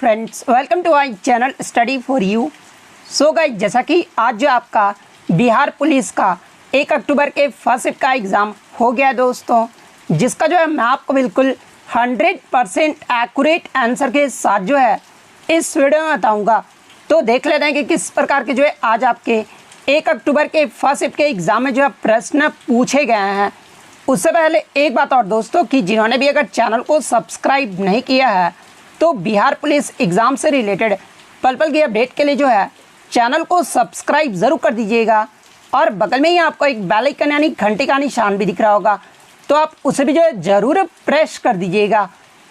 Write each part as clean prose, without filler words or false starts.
Friends, welcome to our channel study for you. So guys, जैसा कि आज जो आपका बिहार पुलिस का 1 अक्टूबर के फर्स्ट शिफ्ट का एग्ज़ाम हो गया है दोस्तों, जिसका जो है मैं आपको बिल्कुल 100% एक्यूरेट आंसर के साथ जो है इस वीडियो में बताऊंगा। तो देख लेते हैं कि किस प्रकार के जो है आज आपके 1 अक्टूबर के फर्स्ट शिफ्ट के एग्ज़ाम में जो है प्रश्न पूछे गए हैं। उससे पहले एक बात और दोस्तों कि जिन्होंने भी अगर चैनल को सब्सक्राइब नहीं किया है तो बिहार पुलिस एग्ज़ाम से रिलेटेड पल पल की अपडेट के लिए जो है चैनल को सब्सक्राइब ज़रूर कर दीजिएगा। और बगल में ही आपको एक बेल आइकन यानी घंटे का निशान भी दिख रहा होगा, तो आप उसे भी जो है ज़रूर प्रेस कर दीजिएगा।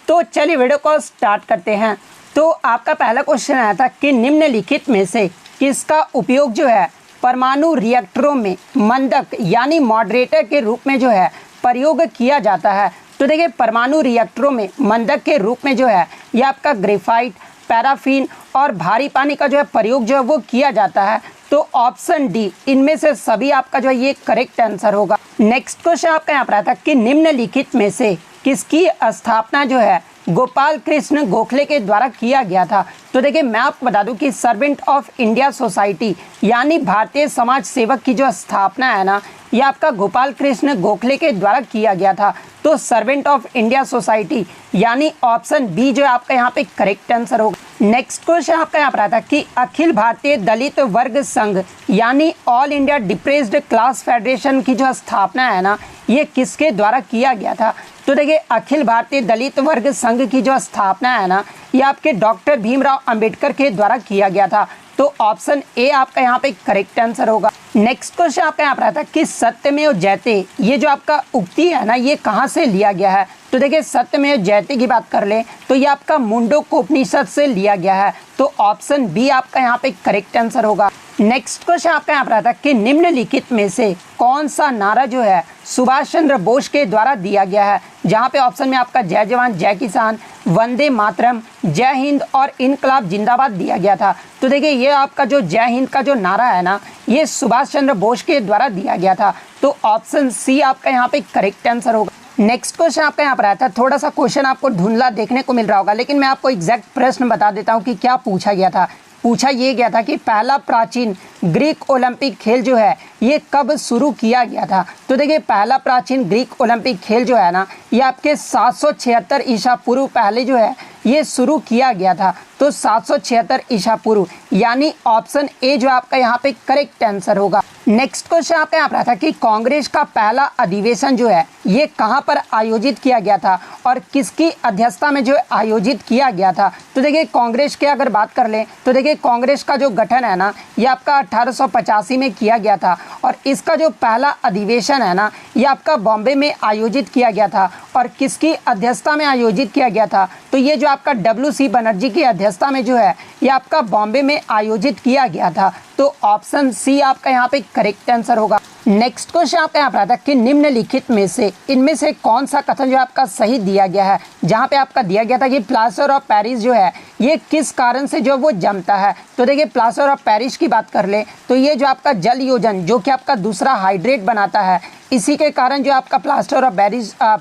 तो चलिए वीडियो को स्टार्ट करते हैं। तो आपका पहला क्वेश्चन आया था कि निम्नलिखित में से किसका उपयोग जो है परमाणु रिएक्टरों में मंदक यानी मॉडरेटर के रूप में जो है प्रयोग किया जाता है। तो देखिए, परमाणु रिएक्टरों में मंदक के रूप में जो है ये आपका ग्रेफाइट, पैराफिन और भारी पानी का जो है प्रयोग जो है वो किया जाता है। तो ऑप्शन डी इनमें से सभी आपका जो है ये करेक्ट आंसर होगा। नेक्स्ट क्वेश्चन आपका यहाँ पर आता है कि निम्नलिखित में से किसकी स्थापना जो है गोपाल कृष्ण गोखले के द्वारा किया गया था। तो देखिए, मैं आपको बता दूं कि सर्वेंट ऑफ इंडिया सोसाइटी यानी भारतीय समाज सेवक की जो स्थापना है ना, ये आपका गोपाल कृष्ण गोखले के द्वारा किया गया था। तो सर्वेंट ऑफ इंडिया सोसाइटी यानी ऑप्शन बी जो है आपका यहाँ पे करेक्ट आंसर होगा। नेक्स्ट क्वेश्चन आपका यहाँ पर आता है कि अखिल भारतीय दलित वर्ग संघ यानी all India depressed class federation की जो स्थापना है ना, ये किसके द्वारा किया गया था। तो देखिए, अखिल भारतीय दलित वर्ग संघ की जो स्थापना है ना, ये आपके डॉक्टर भीमराव अंबेडकर के द्वारा किया गया था। तो ऑप्शन ए आपका यहाँ पे करेक्ट आंसर होगा। नेक्स्ट क्वेश्चन आपका यहाँ पर आता है कि सत्यमेव जयते ये जो आपका उक्ति है ना, ये कहाँ से लिया गया है। तो देखिए, सत्यमेव जयते की बात कर ले तो ये आपका मुंडकोपनिषद से लिया गया है। तो ऑप्शन बी आपका यहाँ पे करेक्ट आंसर होगा। नेक्स्ट क्वेश्चन आपका यहाँ पर आता है कि निम्नलिखित में से कौन सा नारा जो है सुभाष चंद्र बोस के द्वारा दिया गया है। जहाँ पे ऑप्शन में आपका जय जवान जय किसान, वंदे मातरम, जय हिंद और इनकलाब जिंदाबाद दिया गया था। तो देखिए, ये आपका जो जय हिंद का जो नारा है ना, ये सुभाष चंद्र बोस के द्वारा दिया गया था। तो ऑप्शन सी आपका यहाँ पे करेक्ट आंसर होगा। नेक्स्ट क्वेश्चन आपका यहाँ पर आता है, थोड़ा सा क्वेश्चन आपको धुंधला देखने को मिल रहा होगा, लेकिन मैं आपको एग्जैक्ट प्रश्न बता देता हूँ कि क्या पूछा गया था। पूछा ये गया था कि पहला प्राचीन ग्रीक ओलंपिक खेल जो है ये कब शुरू किया गया था। तो देखिए, पहला प्राचीन ग्रीक ओलंपिक खेल जो है ना, ये आपके 776 ईसा पूर्व पहले जो है ये शुरू किया गया था। तो 776 ईसा पूर्व यानी ऑप्शन ए जो आपका यहाँ पे करेक्ट आंसर होगा। नेक्स्ट क्वेश्चन आपका यहाँ पर आता है कि कांग्रेस का पहला अधिवेशन जो है ये कहाँ पर आयोजित किया गया था और किसकी अध्यक्षता में जो आयोजित किया गया था। तो देखिए, कांग्रेस की अगर बात कर लें तो देखिए, कांग्रेस का जो गठन है ना, ये आपका 1885 में किया गया था और इसका जो पहला अधिवेशन है ना, ये आपका बॉम्बे में आयोजित किया गया था। और किसकी अध्यक्षता में आयोजित किया गया था। तो ये जो आपका WC बनर्जी की अध्यक्षता में जो है ये आपका बॉम्बे में आयोजित किया गया था। तो ऑप्शन सी आपका यहाँ पे करेक्ट आंसर होगा। नेक्स्ट क्वेश्चन आपका यहाँ पर आता है कि निम्नलिखित में से इनमें से कौन सा कथन जो आपका सही दिया गया है। जहाँ पे आपका दिया गया था कि प्लास्टर ऑफ पेरिस जो है ये किस कारण से जो वो जमता है। तो देखिए, प्लास्टर ऑफ पेरिस की बात कर ले तो ये जो आपका जल योजन जो कि आपका दूसरा हाइड्रेट बनाता है, इसी के कारण जो आपका प्लास्टर ऑफ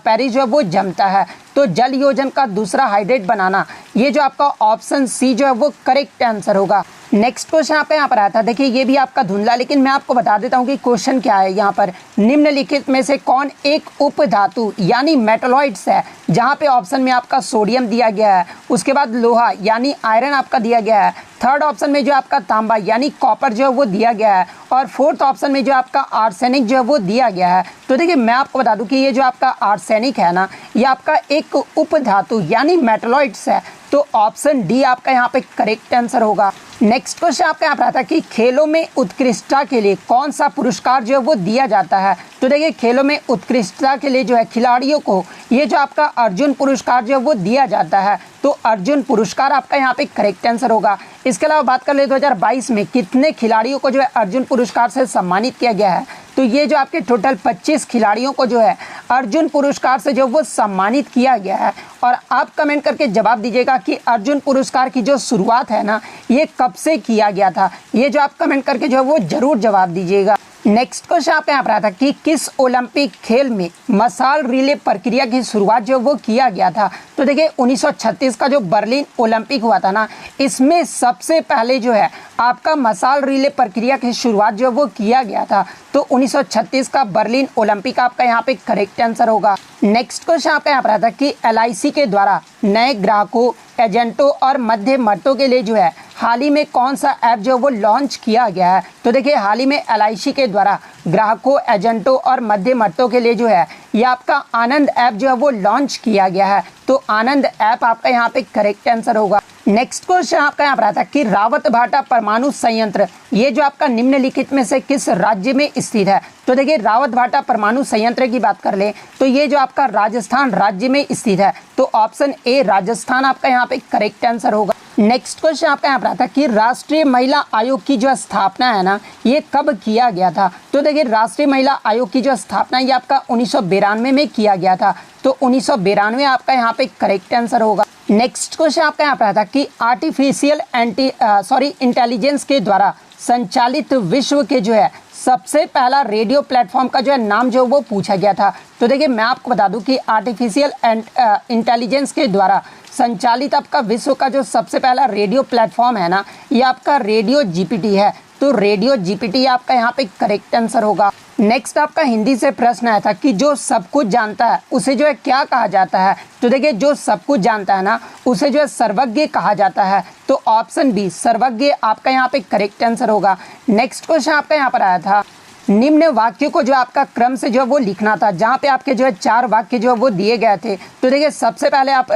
पेरिस जो है वो जमता है। तो जल योजन का दूसरा हाइड्रेट बनाना, ये जो आपका ऑप्शन सी जो है वो करेक्ट आंसर होगा। नेक्स्ट क्वेश्चन आपका यहाँ पर आता है, देखिए ये भी आपका धुंधला, लेकिन मैं आपको बता देता हूँ कि क्वेश्चन क्या है। यहाँ पर निम्नलिखित में से कौन एक उपधातु यानी मेटलॉइड्स है। जहाँ पे ऑप्शन में आपका सोडियम दिया गया है, उसके बाद लोहा यानी आयरन आपका दिया गया है, थर्ड ऑप्शन में जो आपका तांबा यानी कॉपर जो है वो दिया गया है, और फोर्थ ऑप्शन में जो आपका आर्सेनिक जो है वो दिया गया है। तो देखिए, मैं आपको बता दूं कि ये जो आपका आर्सेनिक है ना, ये आपका एक उपधातु यानी मेटलॉइड्स है। तो ऑप्शन डी आपका यहाँ पे करेक्ट आंसर होगा। नेक्स्ट क्वेश्चन आपका यहाँ पर आता है कि खेलों में उत्कृष्टता के लिए कौन सा पुरस्कार जो है वो दिया जाता है। तो देखिए, खेलों में उत्कृष्टता के लिए जो है खिलाड़ियों को ये जो आपका अर्जुन पुरस्कार जो है वो दिया जाता है। तो अर्जुन पुरस्कार आपका यहाँ पे करेक्ट आंसर होगा। इसके अलावा बात कर ले 2022 में कितने खिलाड़ियों को जो है अर्जुन पुरस्कार से सम्मानित किया गया है। तो ये जो आपके टोटल 25 खिलाड़ियों को जो है अर्जुन पुरस्कार से जो वो सम्मानित किया गया है। और आप कमेंट करके जवाब दीजिएगा कि अर्जुन पुरस्कार की जो शुरुआत है ना, ये कब से किया गया था। ये जो आप कमेंट करके जो है वो ज़रूर जवाब दीजिएगा। नेक्स्ट क्वेश्चन आपका यहाँ पर आता है कि किस ओलंपिक खेल में मशाल रिले प्रक्रिया की शुरुआत जो वो किया गया था। तो देखिए 1936 का जो बर्लिन ओलंपिक हुआ था ना, इसमें सबसे पहले जो है आपका मशाल रिले प्रक्रिया की शुरुआत जो वो किया गया था। तो 1936 का बर्लिन ओलंपिक आपका यहाँ पे करेक्ट आंसर होगा। नेक्स्ट क्वेश्चन आपका यहाँ पर आता है कि LIC के द्वारा नए ग्राहकों, एजेंटों और मध्यमवर्तियों के लिए जो है हाल ही में कौन सा ऐप जो वो लॉन्च किया गया है। तो देखिए हाल ही में LIC के द्वारा ग्राहकों, एजेंटों और मध्यमवर्तियों के लिए जो है ये आपका आनंद ऐप जो है वो लॉन्च किया गया है। तो आनंद ऐप आपका यहाँ पे करेक्ट आंसर होगा। नेक्स्ट क्वेश्चन आपका यहाँ पर आता है कि रावत भाटा परमाणु संयंत्र ये जो आपका निम्नलिखित में से किस राज्य में स्थित है। तो देखिए रावत भाटा परमाणु संयंत्र की बात कर ले तो ये जो आपका राजस्थान राज्य में स्थित है। तो ऑप्शन ए राजस्थान आपका यहाँ पे करेक्ट आंसर होगा। नेक्स्ट क्वेश्चन आपका यहाँ पर आता है कि राष्ट्रीय महिला आयोग की जो स्थापना है ना, ये कब किया गया था। तो देखिए राष्ट्रीय महिला आयोग की जो स्थापना ये आपका 1992 में किया गया था। तो 1992 आपका यहाँ पे करेक्ट आंसर होगा। नेक्स्ट क्वेश्चन आपका यहाँ पर आता है कि आर्टिफिशियल इंटेलिजेंस के द्वारा संचालित विश्व के जो है सबसे पहला रेडियो प्लेटफॉर्म का जो है नाम जो वो पूछा गया था। तो देखिए मैं आपको बता दूं कि आर्टिफिशियल इंटेलिजेंस के द्वारा संचालित आपका विश्व का जो सबसे पहला रेडियो प्लेटफॉर्म है ना, ये आपका रेडियो GPT है। तो रेडियो GPT आपका यहाँ पे करेक्ट आंसर होगा। नेक्स्ट आपका हिंदी से प्रश्न आया था कि जो सब कुछ जानता है उसे जो है क्या कहा जाता है। तो देखिए जो सब कुछ जानता है ना, उसे जो है सर्वज्ञ कहा जाता है। तो ऑप्शन बी सर्वज्ञ आपका यहाँ पे करेक्ट आंसर होगा। नेक्स्ट क्वेश्चन आपका यहाँ पर आया था निम्न वाक्य को जो आपका क्रम से जो है वो लिखना था, जहाँ पे आपके जो है 4 वाक्य जो है वो दिए गए थे। तो देखिए सबसे पहले आप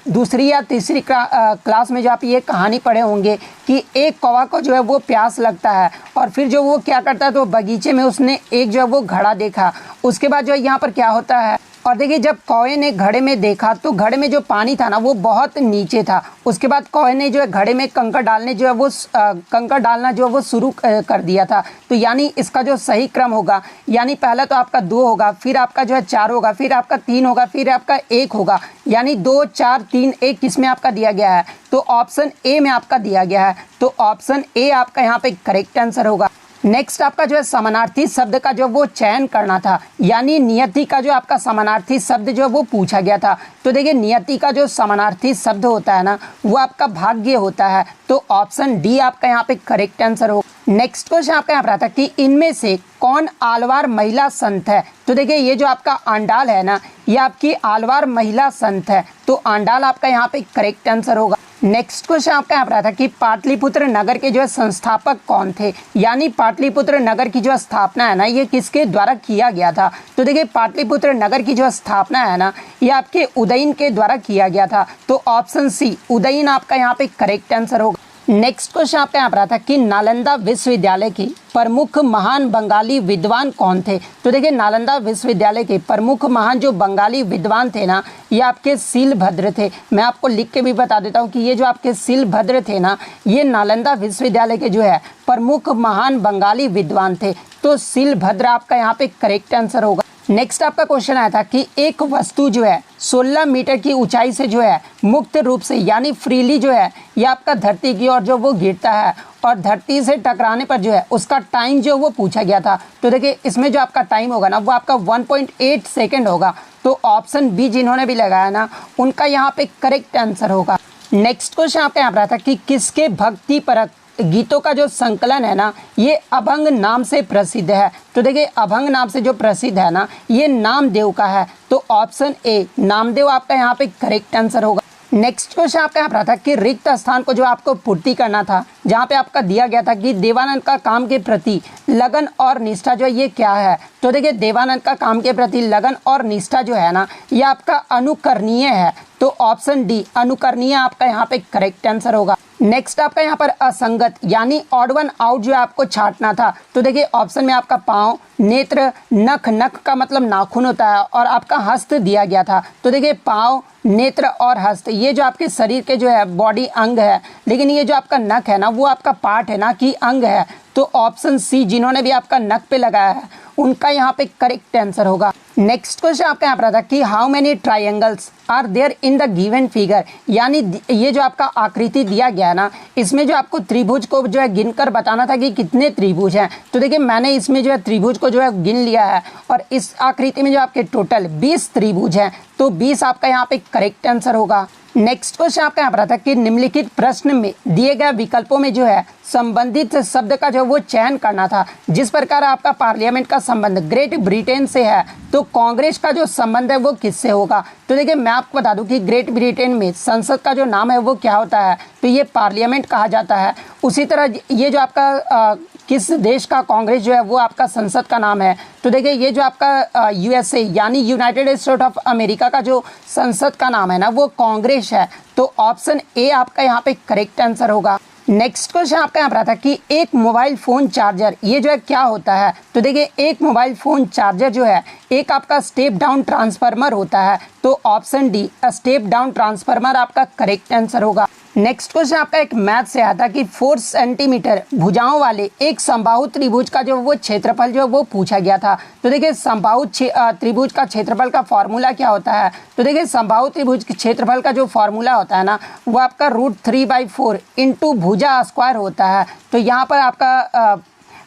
दूसरी या तीसरी क्लास में जो आप ये कहानी पढ़े होंगे कि एक कौवा को जो है वो प्यास लगता है और फिर जो वो क्या करता है तो बगीचे में उसने एक जो है वो घड़ा देखा। उसके बाद जो है यहाँ पर क्या होता है, और देखिए जब कौवे ने घड़े में देखा तो घड़े में जो पानी था ना वो बहुत नीचे था। उसके बाद कौवे ने जो है घड़े में कंकड़ डालना जो है वो शुरू कर दिया था। तो यानी इसका जो सही क्रम होगा, यानी पहला तो आपका 2 होगा, फिर आपका जो है 4 होगा, फिर आपका 3 होगा, फिर आपका 1 होगा। यानी 2 4 3 1 किसमें आपका दिया गया है, तो ऑप्शन ए में आपका दिया गया है। तो ऑप्शन ए आपका यहाँ पे करेक्ट आंसर होगा। नेक्स्ट आपका जो है समानार्थी शब्द का जो वो चयन करना था, यानी नियति का जो आपका समानार्थी शब्द जो वो पूछा गया था। तो देखिए नियति का जो समानार्थी शब्द होता है ना, वो आपका भाग्य होता है। तो ऑप्शन डी आपका यहाँ पे करेक्ट आंसर हो। नेक्स्ट क्वेश्चन आपका यहाँ पर आता है कि इनमें से कौन आलवार महिला संत है। तो देखिए ये जो आपका आंडाल है ना, ये आपकी आलवार महिला संत है। तो आंडाल आपका यहाँ पे करेक्ट आंसर होगा। नेक्स्ट क्वेश्चन आपका यहाँ पर आता है कि पाटलिपुत्र नगर के जो है संस्थापक कौन थे, यानी पाटलिपुत्र नगर की जो स्थापना है ना, ये किसके द्वारा किया गया था। तो देखिए पाटलिपुत्र नगर की जो स्थापना है ना, ये आपके उदयन के द्वारा किया गया था। तो ऑप्शन सी उदयन आपका यहाँ पे करेक्ट आंसर होगा। नेक्स्ट क्वेश्चन आपका यहाँ पर आता है कि नालंदा विश्वविद्यालय की प्रमुख महान बंगाली विद्वान कौन थे। तो देखिए नालंदा विश्वविद्यालय के प्रमुख महान जो बंगाली विद्वान थे ना, ये आपके सीलभद्र थे। मैं आपको लिख के भी बता देता हूँ कि ये जो आपके सीलभद्र थे ना, ये नालंदा विश्वविद्यालय के जो है प्रमुख महान बंगाली विद्वान थे। तो सीलभद्र आपका यहाँ पे करेक्ट आंसर होगा। नेक्स्ट आपका क्वेश्चन आया था कि एक वस्तु जो है 16 मीटर की ऊंचाई से जो है मुक्त रूप से यानी फ्रीली जो है ये आपका धरती की ओर जो वो गिरता है और धरती से टकराने पर जो है उसका टाइम जो वो पूछा गया था। तो देखिए इसमें जो आपका टाइम होगा ना, वो आपका 1.8 सेकेंड होगा। तो ऑप्शन बी जिन्होंने भी लगाया ना, उनका यहाँ पे करेक्ट आंसर होगा। नेक्स्ट क्वेश्चन आपका यहाँ पर आता है कि किसके भक्ति परक गीतों का जो संकलन है ना, ये अभंग नाम से प्रसिद्ध है। तो देखिए अभंग नाम से जो प्रसिद्ध है ना, ये नामदेव का है। तो ऑप्शन ए नामदेव आपका यहाँ पे करेक्ट आंसर होगा। नेक्स्ट क्वेश्चन आपका यहाँ पर था कि रिक्त स्थान को जो आपको पूर्ति करना था, जहाँ पे आपका दिया गया था कि देवानंद का काम के प्रति लगन और निष्ठा जो ये क्या है। तो देखिए देवानंद का काम के प्रति लगन और निष्ठा जो है ना, ये आपका अनुकरणीय है। तो ऑप्शन डी अनुकरणीय आपका यहाँ पे करेक्ट आंसर होगा। नेक्स्ट आपका यहाँ पर असंगत यानी ऑड वन आउट जो आपको छांटना था। तो देखिए ऑप्शन में आपका पाँव, नेत्र, नख, नख का मतलब नाखून होता है, और आपका हस्त दिया गया था। तो देखिए पाँव, नेत्र और हस्त ये जो आपके शरीर के जो है बॉडी अंग है, लेकिन ये जो आपका नख है ना, वो आपका पार्ट है ना कि अंग है। तो ऑप्शन सी जिन्होंने भी आपका नख पे लगाया है, उनका यहाँ पे करेक्ट आंसर होगा। नेक्स्ट क्वेश्चन आपका यहाँ पर आता कि how many triangles are there in the given figure, यानी ये जो आपका आकृति दिया गया है ना, इसमें जो आपको त्रिभुज को जो है गिनकर बताना था कि कितने त्रिभुज हैं। तो देखिए मैंने इसमें जो है त्रिभुज को जो है गिन लिया है और इस आकृति में जो आपके टोटल 20 त्रिभुज हैं, तो 20 आपका यहाँ पे करेक्ट आंसर होगा। नेक्स्ट क्वेश्चन आपका यहाँ पर आता है कि निम्नलिखित प्रश्न में दिए गए विकल्पों में जो है संबंधित शब्द का जो वो चयन करना था। जिस प्रकार आपका पार्लियामेंट का संबंध ग्रेट ब्रिटेन से है, तो कांग्रेस का जो संबंध है वो किससे होगा। तो देखिए मैं आपको बता दूं कि ग्रेट ब्रिटेन में संसद का जो नाम है वो क्या होता है, तो ये पार्लियामेंट कहा जाता है। उसी तरह ये जो आपका किस देश का कांग्रेस जो है वो आपका संसद का नाम है, तो देखिए ये जो आपका यूएसए यानी यूनाइटेड स्टेट ऑफ अमेरिका का जो संसद का नाम है ना वो कांग्रेस है। तो ऑप्शन ए आपका यहाँ पे करेक्ट आंसर होगा। नेक्स्ट क्वेश्चन आपका यहाँ पर आता है कि एक मोबाइल फ़ोन चार्जर ये जो है क्या होता है। तो देखिए एक मोबाइल फ़ोन चार्जर जो है एक आपका स्टेप डाउन ट्रांसफार्मर होता है। तो option D step down transformer आपका करेक्ट आंसर होगा। नेक्स्ट क्वेश्चन आपका एक मैथ से आता कि 4 सेंटीमीटर भुजाओं वाले एक समबाहु त्रिभुज का जो वो क्षेत्रफल जो वो पूछा गया था। तो देखिए समबाहु त्रिभुज का क्षेत्रफल का फॉर्मूला क्या होता है। तो देखिए समबाहु त्रिभुज के क्षेत्रफल का जो फॉर्मूला होता है ना वो आपका √3/4 इंटू भुजा स्क्वायर होता है। तो यहाँ पर आपका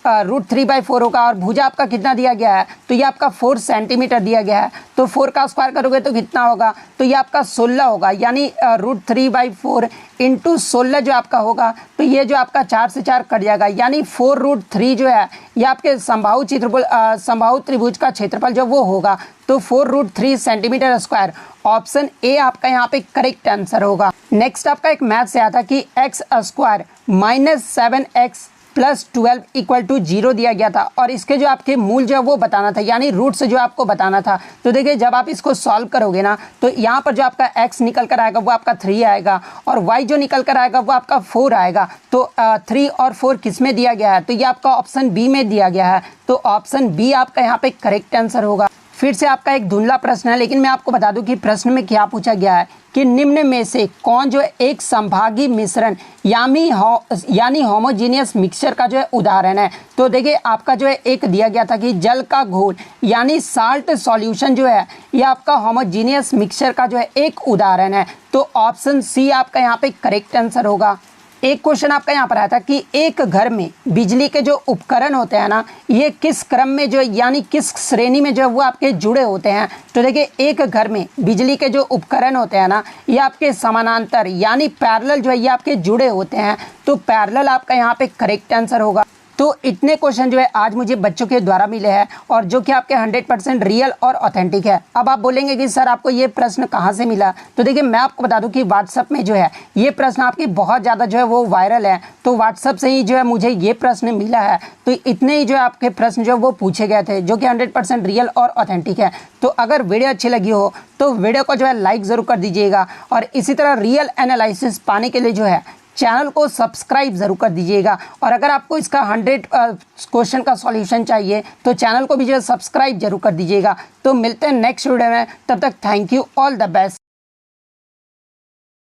√3/4 होगा और भुजा आपका कितना दिया गया है, तो ये आपका 4 सेंटीमीटर दिया गया है। तो 4 का स्क्वायर करोगे तो कितना होगा, तो ये आपका 16 होगा, यानी √3/4 इंटू 16 जो आपका होगा, तो ये जो आपका 4 से 4 कट जाएगा, यानी 4√3 जो है ये आपके समबाहु त्रिभुज का क्षेत्रफल जो वो होगा। तो 4√3 सेंटीमीटर स्क्वायर ऑप्शन ए आपका यहाँ पे करेक्ट आंसर होगा। नेक्स्ट आपका एक मैथ से आता कि x² -7x +12 = 0 दिया गया था और इसके जो आपके मूल जो है वो बताना था, यानी रूट्स जो आपको बताना था। तो देखिए जब आप इसको सॉल्व करोगे ना तो यहाँ पर जो आपका x निकल कर आएगा वो आपका 3 आएगा और y जो निकल कर आएगा वो आपका 4 आएगा। तो 3 और 4 किस में दिया गया है, तो ये आपका ऑप्शन बी में दिया गया है। तो ऑप्शन बी आपका यहाँ पे करेक्ट आंसर होगा। फिर से आपका एक धुंधला प्रश्न है, लेकिन मैं आपको बता दूं कि प्रश्न में क्या पूछा गया है कि निम्न में से कौन जो है एक संभागी मिश्रण यानी होमोजीनियस मिक्सचर का जो है उदाहरण है। तो देखिए आपका जो है एक दिया गया था कि जल का घोल यानी साल्ट सॉल्यूशन जो है ये आपका होमोजीनियस मिक्सचर का जो है एक उदाहरण है। तो ऑप्शन सी आपका यहाँ पे करेक्ट आंसर होगा। एक क्वेश्चन आपका यहाँ पर आया था कि एक घर में बिजली के जो उपकरण होते हैं ना ये किस क्रम में जो यानी किस श्रेणी में जो है वो आपके जुड़े होते हैं। तो देखिए एक घर में बिजली के जो उपकरण होते हैं ना ये आपके समानांतर यानी पैरेलल जो है ये आपके जुड़े होते हैं। तो पैरेलल आपका यहाँ पे करेक्ट आंसर होगा। तो इतने क्वेश्चन जो है आज मुझे बच्चों के द्वारा मिले हैं और जो कि आपके 100% रियल और ऑथेंटिक है। अब आप बोलेंगे कि सर आपको ये प्रश्न कहाँ से मिला, तो देखिए मैं आपको बता दूं कि व्हाट्सएप में जो है ये प्रश्न आपकी बहुत ज़्यादा जो है वो वायरल है। तो व्हाट्सएप से ही जो है मुझे ये प्रश्न मिला है। तो इतने ही जो है आपके प्रश्न जो है वो पूछे गए थे जो कि 100% रियल और ऑथेंटिक है। तो अगर वीडियो अच्छी लगी हो तो वीडियो को जो है लाइक ज़रूर कर दीजिएगा और इसी तरह रियल एनालिसिस पाने के लिए जो है चैनल को सब्सक्राइब जरूर कर दीजिएगा। और अगर आपको इसका 100 क्वेश्चन का सॉल्यूशन चाहिए तो चैनल को भी जो है सब्सक्राइब जरूर कर दीजिएगा। तो मिलते हैं नेक्स्ट वीडियो में, तब तक thank you, all the best.